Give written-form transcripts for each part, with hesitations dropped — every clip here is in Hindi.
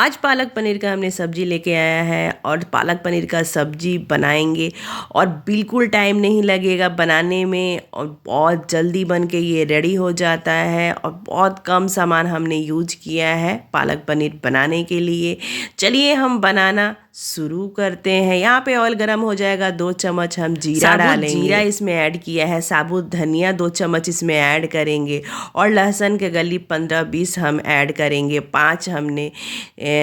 आज पालक पनीर का हमने सब्जी लेके आया है और पालक पनीर का सब्जी बनाएंगे और बिल्कुल टाइम नहीं लगेगा बनाने में और बहुत जल्दी बन के ये रेडी हो जाता है और बहुत कम सामान हमने यूज किया है पालक पनीर बनाने के लिए। चलिए हम बनाना शुरू करते हैं। यहाँ पे ऑयल गरम हो जाएगा, 2 चम्मच हम जीरा डालेंगे। जीरा इसमें ऐड किया है, साबुत धनिया 2 चम्मच इसमें ऐड करेंगे और लहसुन के गली 15-20 हम ऐड करेंगे। 5 हमने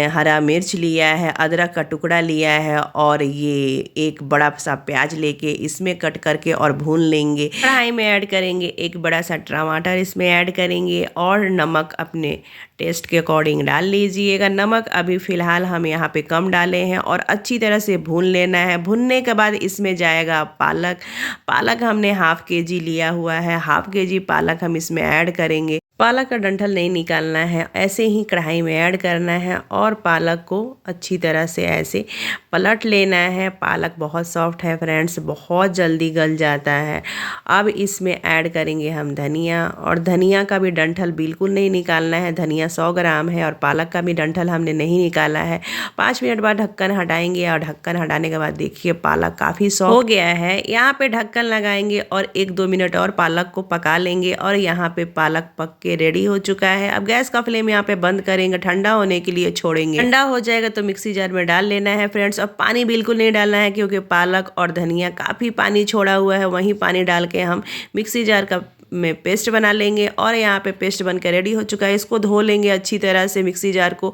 हरा मिर्च लिया है, अदरक का टुकड़ा लिया है और ये एक बड़ा सा प्याज लेके इसमें कट करके और भून लेंगे। कढ़ाई में ऐड करेंगे एक बड़ा सा टमाटर, इसमें ऐड करेंगे और नमक अपने टेस्ट के अकॉर्डिंग डाल लीजिएगा। नमक अभी फ़िलहाल हम यहाँ पे कम डाले हैं और अच्छी तरह से भून लेना है। भूनने के बाद इसमें जाएगा पालक हमने हाफ केजी लिया हुआ है, हाफ केजी पालक हम इसमें ऐड करेंगे। पालक का डंठल नहीं निकालना है, ऐसे ही कढ़ाई में ऐड करना है और पालक को अच्छी तरह से ऐसे पलट लेना है। पालक बहुत सॉफ्ट है फ्रेंड्स, बहुत जल्दी गल जाता है। अब इसमें ऐड करेंगे हम धनिया और धनिया का भी डंठल बिल्कुल नहीं निकालना है। धनिया 100 ग्राम है और पालक का भी डंठल हमने नहीं निकाला है। 5 मिनट बाद ढक्कन हटाएंगे और ढक्कन हटाने के बाद देखिए पालक काफ़ी सॉफ्ट हो गया है। यहाँ पे ढक्कन लगाएंगे और 1-2 मिनट और पालक को पका लेंगे और यहाँ पे पालक पक के रेडी हो चुका है। अब गैस का फ्लेम यहाँ पे बंद करेंगे, ठंडा होने के लिए छोड़ेंगे। ठंडा हो जाएगा तो मिक्सी जार में डाल लेना है फ्रेंड्स। अब पानी बिल्कुल नहीं डालना है क्योंकि पालक और धनिया काफ़ी पानी छोड़ा हुआ है, वहीं पानी डाल के हम मिक्सी जार का में पेस्ट बना लेंगे और यहाँ पे पेस्ट बन के रेडी हो चुका है। इसको धो लेंगे अच्छी तरह से मिक्सी जार को।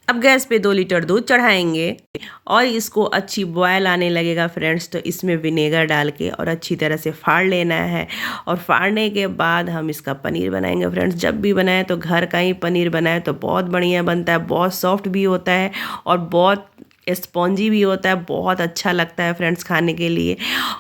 अब गैस पे 2 लीटर दूध चढ़ाएंगे और इसको अच्छी बॉयल आने लगेगा फ्रेंड्स, तो इसमें विनेगर डाल के और अच्छी तरह से फाड़ लेना है और फाड़ने के बाद हम इसका पनीर बनाएंगे फ्रेंड्स। जब भी बनाए तो घर का ही पनीर बनाए तो बहुत बढ़िया बनता है, बहुत सॉफ्ट भी होता है और बहुत स्पॉन्जी भी होता है, बहुत अच्छा लगता है फ्रेंड्स खाने के लिए।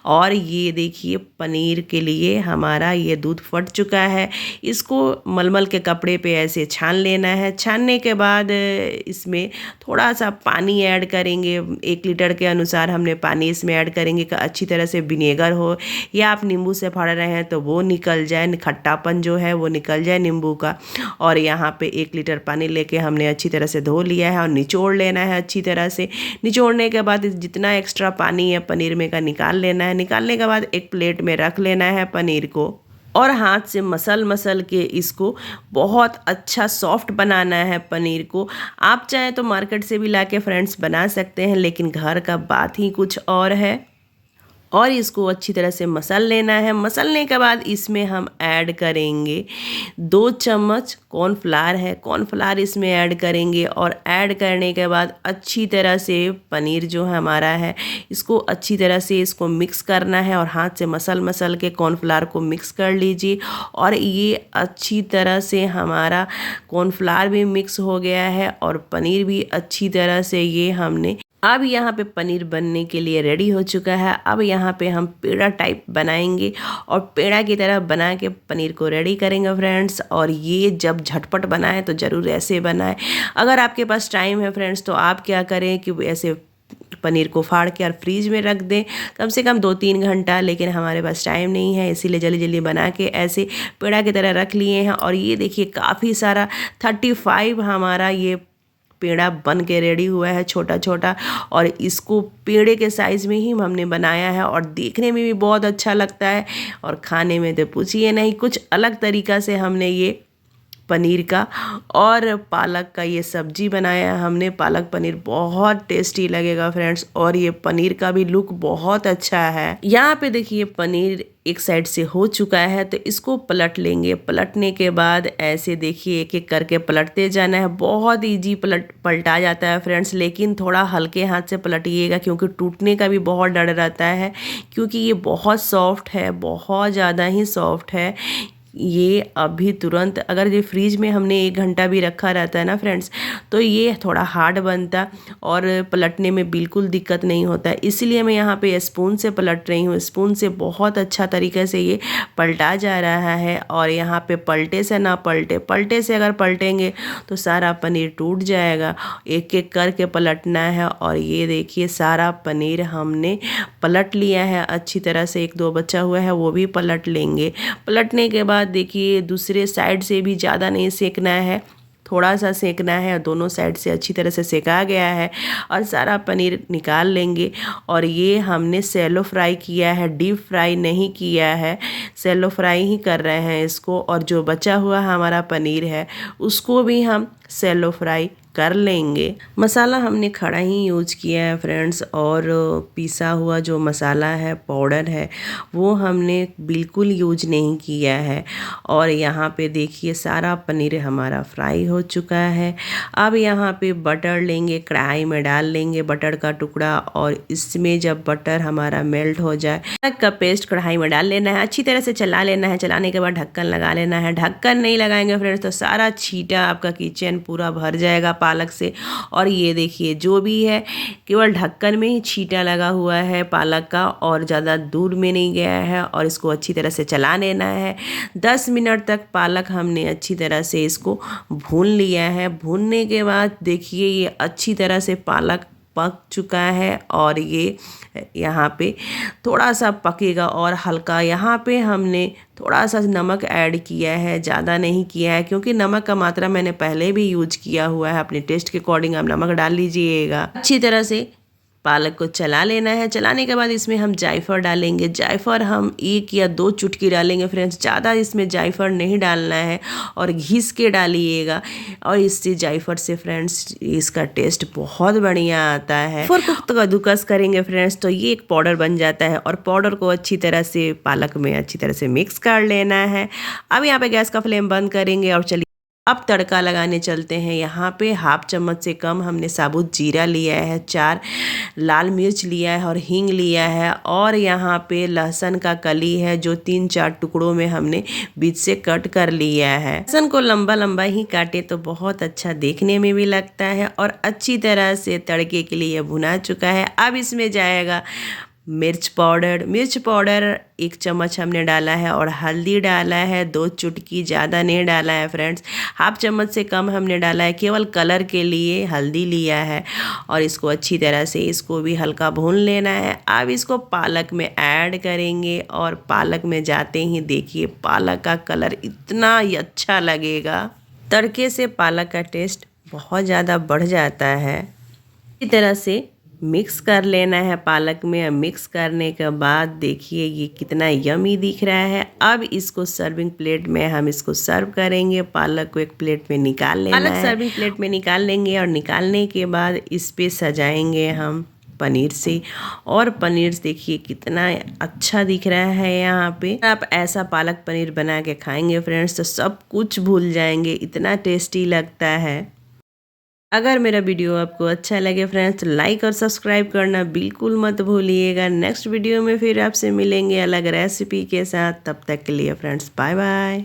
और ये देखिए पनीर के लिए हमारा ये दूध फट चुका है। इसको मलमल के कपड़े पे ऐसे छान लेना है। छानने के बाद इसमें थोड़ा सा पानी ऐड करेंगे, 1 लीटर के अनुसार हमने पानी इसमें ऐड करेंगे कि अच्छी तरह से विनेगर हो या आप नींबू से फाड़ रहे हैं तो वो निकल जाए, खट्टापन जो है वो निकल जाए नींबू का। और यहाँ पे 1 लीटर पानी लेके हमने अच्छी तरह से धो लिया है और निचोड़ लेना है अच्छी तरह से। निचोड़ने के बाद जितना एक्स्ट्रा पानी है पनीर में का निकाल लेना है। निकालने के बाद एक प्लेट में रख लेना है पनीर को और हाथ से मसल के इसको बहुत अच्छा सॉफ्ट बनाना है पनीर को। आप चाहें तो मार्केट से भी लाके फ्रेंड्स बना सकते हैं, लेकिन घर का बात ही कुछ और है। और इसको अच्छी तरह से मसल लेना है। मसलने के बाद इसमें हम ऐड करेंगे 2 चम्मच कॉर्नफ्लावर है, कॉर्नफ्लावर इसमें ऐड करेंगे और ऐड करने के बाद अच्छी तरह से पनीर जो है हमारा है इसको अच्छी तरह से इसको मिक्स करना है और हाथ से मसल के कॉर्नफ्लावर को मिक्स कर लीजिए। और ये अच्छी तरह से हमारा कॉर्नफ्लावर भी मिक्स हो गया है और पनीर भी अच्छी तरह से ये हमने अब यहाँ पे पनीर बनने के लिए रेडी हो चुका है। अब यहाँ पे हम पेड़ा टाइप बनाएंगे और पेड़ा की तरह बना के पनीर को रेडी करेंगे फ्रेंड्स। और ये जब झटपट बनाए तो ज़रूर ऐसे बनाए। अगर आपके पास टाइम है फ्रेंड्स तो आप क्या करें कि ऐसे पनीर को फाड़ के और फ्रीज में रख दें कम से कम 2-3 घंटा, लेकिन हमारे पास टाइम नहीं है इसीलिए जल्दी बना के ऐसे पेड़ा की तरह रख लिए हैं। और ये देखिए काफ़ी सारा 35 हमारा ये पेड़ा बन के रेडी हुआ है छोटा छोटा, और इसको पेड़े के साइज़ में ही हमने बनाया है और देखने में भी बहुत अच्छा लगता है और खाने में तो पूछिए नहीं। कुछ अलग तरीक़ा से हमने ये पनीर का और पालक का ये सब्जी बनाया है हमने। पालक पनीर बहुत टेस्टी लगेगा फ्रेंड्स और ये पनीर का भी लुक बहुत अच्छा है। यहाँ पे देखिए पनीर एक साइड से हो चुका है तो इसको पलट लेंगे। पलटने के बाद ऐसे देखिए एक एक करके पलटते जाना है। बहुत ईजी पलटा जाता है फ्रेंड्स, लेकिन थोड़ा हल्के हाथ से पलटिएगा क्योंकि टूटने का भी बहुत डर रहता है क्योंकि ये बहुत सॉफ्ट है, बहुत ज़्यादा ही सॉफ्ट है। ये अभी तुरंत अगर ये फ्रीज में हमने 1 घंटा भी रखा रहता है ना फ्रेंड्स तो ये थोड़ा हार्ड बनता और पलटने में बिल्कुल दिक्कत नहीं होता है। इसलिए मैं यहाँ पे स्पून से पलट रही हूँ। स्पून से बहुत अच्छा तरीके से ये पलटा जा रहा है और यहाँ पे पलटे से ना पलटे से अगर पलटेंगे तो सारा पनीर टूट जाएगा। एक एक करके पलटना है। और ये देखिए सारा पनीर हमने पलट लिया है अच्छी तरह से। 1-2 बचा हुआ है वो भी पलट लेंगे। पलटने के बाद देखिए दूसरे साइड से भी ज़्यादा नहीं सेकना है, थोड़ा सा सेकना है। दोनों साइड से अच्छी तरह से सेका गया है और सारा पनीर निकाल लेंगे। और ये हमने सैलो फ्राई किया है, डीप फ्राई नहीं किया है, सैलो फ्राई ही कर रहे हैं इसको। और जो बचा हुआ हमारा पनीर है उसको भी हम सैलो फ्राई कर लेंगे। मसाला हमने खड़ा ही यूज किया है फ्रेंड्स, और पिसा हुआ जो मसाला है, पाउडर है, वो हमने बिल्कुल यूज नहीं किया है। और यहाँ पे देखिए सारा पनीर हमारा फ्राई हो चुका है। अब यहाँ पे बटर लेंगे, कढ़ाई में डाल लेंगे बटर का टुकड़ा, और इसमें जब बटर हमारा मेल्ट हो जाए, पालक का पेस्ट कढ़ाई में डाल लेना है, अच्छी तरह से चला लेना है। चलाने के बाद ढक्कन लगा लेना है। ढक्कन नहीं लगाएंगे फ्रेंड्स तो सारा छींटा आपका किचन पूरा भर जाएगा पालक से। और ये देखिए जो भी है केवल ढक्कन में ही छींटा लगा हुआ है पालक का, और ज़्यादा दूर में नहीं गया है। और इसको अच्छी तरह से चला लेना है। 10 मिनट तक पालक हमने अच्छी तरह से इसको भून लिया है। भूनने के बाद देखिए ये अच्छी तरह से पालक पक चुका है, और ये यहाँ पे थोड़ा सा पकेगा और हल्का। यहाँ पे हमने थोड़ा सा नमक ऐड किया है, ज़्यादा नहीं किया है, क्योंकि नमक का मात्रा मैंने पहले भी यूज किया हुआ है। अपने टेस्ट के अकॉर्डिंग आप नमक डाल लीजिएगा। अच्छी तरह से पालक को चला लेना है। चलाने के बाद इसमें हम जायफल डालेंगे। जायफल हम 1 या 2 चुटकी डालेंगे फ्रेंड्स, ज़्यादा इसमें जायफल नहीं डालना है, और घिस के डालिएगा। और इससे जायफल से फ्रेंड्स इसका टेस्ट बहुत बढ़िया आता है। फिर कुक कद्दूकस करेंगे फ्रेंड्स तो ये एक पाउडर बन जाता है, और पाउडर को अच्छी तरह से पालक में अच्छी तरह से मिक्स कर लेना है। अब यहाँ पे गैस का फ्लेम बंद करेंगे और चलिए अब तड़का लगाने चलते हैं। यहाँ पे 1/2 चम्मच से कम हमने साबुत जीरा लिया है, 4 लाल मिर्च लिया है, और हींग लिया है। और यहाँ पे लहसुन का कली है जो 3-4 टुकड़ों में हमने बीच से कट कर लिया है। लहसुन को लंबा लंबा ही काटे तो बहुत अच्छा देखने में भी लगता है, और अच्छी तरह से तड़के के लिए भुना चुका है। अब इसमें जाएगा मिर्च पाउडर। 1 चम्मच हमने डाला है, और हल्दी डाला है 2 चुटकी, ज़्यादा नहीं डाला है फ्रेंड्स, 1/2 चम्मच से कम हमने डाला है, केवल कलर के लिए हल्दी लिया है। और इसको अच्छी तरह से इसको भी हल्का भून लेना है। अब इसको पालक में ऐड करेंगे, और पालक में जाते ही देखिए पालक का कलर इतना ही अच्छा लगेगा। तड़के से पालक का टेस्ट बहुत ज़्यादा बढ़ जाता है। इसी तरह से मिक्स कर लेना है पालक में। मिक्स करने के बाद देखिए ये कितना यमी दिख रहा है। अब इसको सर्विंग प्लेट में हम इसको सर्व करेंगे। पालक को एक प्लेट में निकाल लेना है। पालक सर्विंग प्लेट में निकाल लेंगे, और निकालने के बाद इस पे सजाएंगे हम पनीर से। और पनीर देखिए कितना अच्छा दिख रहा है यहाँ पे। आप ऐसा पालक पनीर बना के खाएंगे फ्रेंड्स तो सब कुछ भूल जाएंगे, इतना टेस्टी लगता है। अगर मेरा वीडियो आपको अच्छा लगे फ्रेंड्स तो लाइक और सब्सक्राइब करना बिल्कुल मत भूलिएगा। नेक्स्ट वीडियो में फिर आपसे मिलेंगे अलग रेसिपी के साथ। तब तक के लिए फ्रेंड्स बाय बाय।